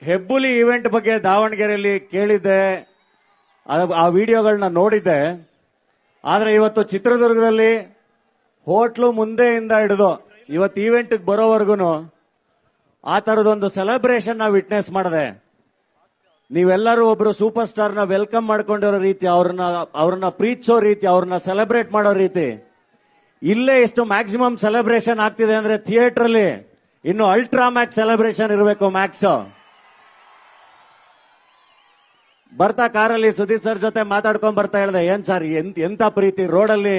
ಹೆಬ್ಬುಲಿ event ಬಗ್ಗೆ ದಾವಣಗೆರೆಯಲ್ಲಿ ಕೇಳಿದ್ದೆ, ಆ ವಿಡಿಯೋಗಳನ್ನ ನೋಡಿದ್ದೆ. ಆದ್ರೆ ಇವತ್ತು ಚಿತ್ರದುರ್ಗದಲ್ಲಿ ಹೋಟ್ಲು ಮುಂದೆಯಿಂದ ಹಿಡಿದು ಇವತ್ತು ಈವೆಂಟ್ ಬರೋವರೆಗೂ ಆ ತರದೊಂದು ಸೆಲೆಬ್ರೇಷನ್ ನಾವು ವಿಟ್ನೆಸ್ ಮಾಡಿದೆ. ನೀವೆಲ್ಲರೂ ಒಬ್ರು ಸೂಪರ್ ಸ್ಟಾರ್ ನ ವೆಲ್ಕಮ್ ಮಾಡ್ಕೊಂಡಿರೋ ರೀತಿ, ಅವ್ರನ್ನ ಪ್ರೀತಿಸೋ ರೀತಿ, ಅವ್ರನ್ನ ಸೆಲೆಬ್ರೇಟ್ ಮಾಡೋ ರೀತಿ, ಇಲ್ಲೇ ಎಷ್ಟು ಮ್ಯಾಕ್ಸಿಮಮ್ ಸೆಲೆಬ್ರೇಷನ್ ಆಗ್ತಿದೆ ಅಂದ್ರೆ ಥಿಯೇಟರ್ ಅಲ್ಲಿ ಇನ್ನು ಅಲ್ಟ್ರಾ ಮ್ಯಾಕ್ಸ್ ಸೆಲೆಬ್ರೇಷನ್ ಇರಬೇಕು. ಮ್ಯಾಕ್ಸ್ ಬರ್ತಾ ಕಾರಲ್ಲಿ ಸುದೀಪ್ ಸರ್ ಜೊತೆ ಮಾತಾಡ್ಕೊಂಡ್ ಬರ್ತಾ ಹೇಳ್ದೆ, ಏನ್ ಸರ್ ಎಂತ ಪ್ರೀತಿ ರೋಡಲ್ಲಿ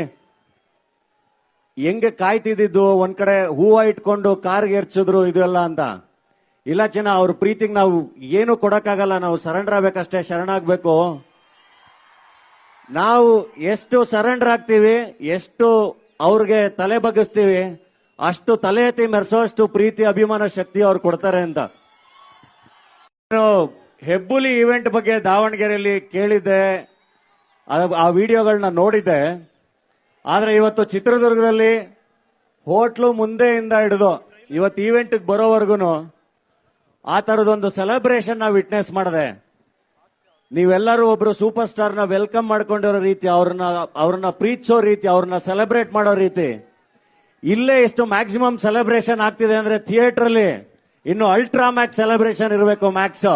ಹೆಂಗೆ ಕಾಯ್ತಿದ್ದು, ಒಂದ್ ಕಡೆ ಹೂವ ಇಟ್ಕೊಂಡು ಕಾರ್ಗೆ ಎರ್ಚಿದ್ರು ಇದೆಲ್ಲ ಅಂತ. ಇಲ್ಲ ಚಿನ್ನ, ಅವ್ರ ಪ್ರೀತಿಗೆ ನಾವು ಏನು ಕೊಡಕ್ಕಾಗಲ್ಲ, ನಾವು ಸರೆಂಡರ್ ಆಗ್ಬೇಕಷ್ಟೇ, ಶರಣಾಗ್ಬೇಕು. ನಾವು ಎಷ್ಟು ಸರೆಂಡರ್ ಆಗ್ತೀವಿ, ಎಷ್ಟು ಅವ್ರಿಗೆ ತಲೆ ಬಗ್ಗಿಸ್ತೀವಿ, ಅಷ್ಟು ತಲೆ ಎತ್ತಿ ಮೆರೆಸೋಷ್ಟು ಪ್ರೀತಿ ಅಭಿಮಾನ ಶಕ್ತಿ ಅವ್ರು ಕೊಡ್ತಾರೆ ಅಂತ. ಹೆಬ್ಬುಲಿ ಇವೆಂಟ್ ಬಗ್ಗೆ ದಾವಣಗೆರೆಯಲ್ಲಿ ಕೇಳಿದ್ದೆ, ಆ ವಿಡಿಯೋಗಳನ್ನ ನೋಡಿದ್ದೆ. ಆದ್ರೆ ಇವತ್ತು ಚಿತ್ರದುರ್ಗದಲ್ಲಿ ಹೋಟ್ಲು ಮುಂದೆಯಿಂದ ಹಿಡಿದು ಇವತ್ತು ಈವೆಂಟ್ ಬರೋವರೆಗೂ ಆ ತರದೊಂದು ಸೆಲೆಬ್ರೇಷನ್ ನಾವು ವಿಟ್ನೆಸ್ ಮಾಡಿದೆ. ನೀವೆಲ್ಲರೂ ಒಬ್ರು ಸೂಪರ್ ಸ್ಟಾರ್ ನ ವೆಲ್ಕಮ್ ಮಾಡ್ಕೊಂಡಿರೋ ರೀತಿ, ಅವ್ರನ್ನ ಪ್ರೀತಿಸೋ ರೀತಿ, ಅವ್ರನ್ನ ಸೆಲೆಬ್ರೇಟ್ ಮಾಡೋ ರೀತಿ, ಇಲ್ಲೇ ಎಷ್ಟು ಮ್ಯಾಕ್ಸಿಮಮ್ ಸೆಲೆಬ್ರೇಷನ್ ಆಗ್ತಿದೆ ಅಂದ್ರೆ ಥಿಯೇಟರ್ ಅಲ್ಲಿ ಇನ್ನು ಅಲ್ಟ್ರಾ ಮ್ಯಾಕ್ಸ್ ಸೆಲೆಬ್ರೇಷನ್ ಇರಬೇಕು. ಮ್ಯಾಕ್ಸ್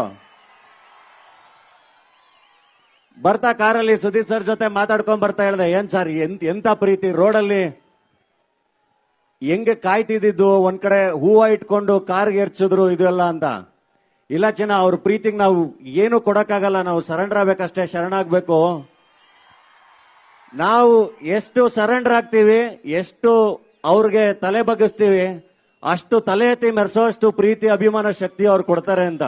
ಬರ್ತಾ ಕಾರಲ್ಲಿ ಸುದೀಪ್ ಸರ್ ಜೊತೆ ಮಾತಾಡ್ಕೊಂಡ್ ಬರ್ತಾ ಹೇಳ್ದೆ, ಏನ್ ಸರ್ ಎಂತ ಪ್ರೀತಿ ರೋಡಲ್ಲಿ ಹೆಂಗೆ ಕಾಯ್ತಿದ್ದು, ಒಂದ್ ಕಡೆ ಹೂವ ಇಟ್ಕೊಂಡು ಕಾರ್ಗೆ ಎರ್ಚಿದ್ರು ಇದೆಲ್ಲ ಅಂತ. ಇಲ್ಲ ಚಿನ್ನ, ಅವ್ರ ಪ್ರೀತಿಗೆ ನಾವು ಏನು ಕೊಡಕ್ಕಾಗಲ್ಲ, ನಾವು ಸರೆಂಡರ್ ಆಗ್ಬೇಕಷ್ಟೇ, ಶರಣಾಗ್ಬೇಕು. ನಾವು ಎಷ್ಟು ಸರೆಂಡರ್ ಆಗ್ತೀವಿ, ಎಷ್ಟು ಅವ್ರಿಗೆ ತಲೆ ಬಗ್ಗಿಸ್ತೀವಿ, ಅಷ್ಟು ತಲೆ ಎತ್ತಿ ಮೆರೆಸೋಷ್ಟು ಪ್ರೀತಿ ಅಭಿಮಾನ ಶಕ್ತಿ ಅವ್ರು ಕೊಡ್ತಾರೆ ಅಂತ.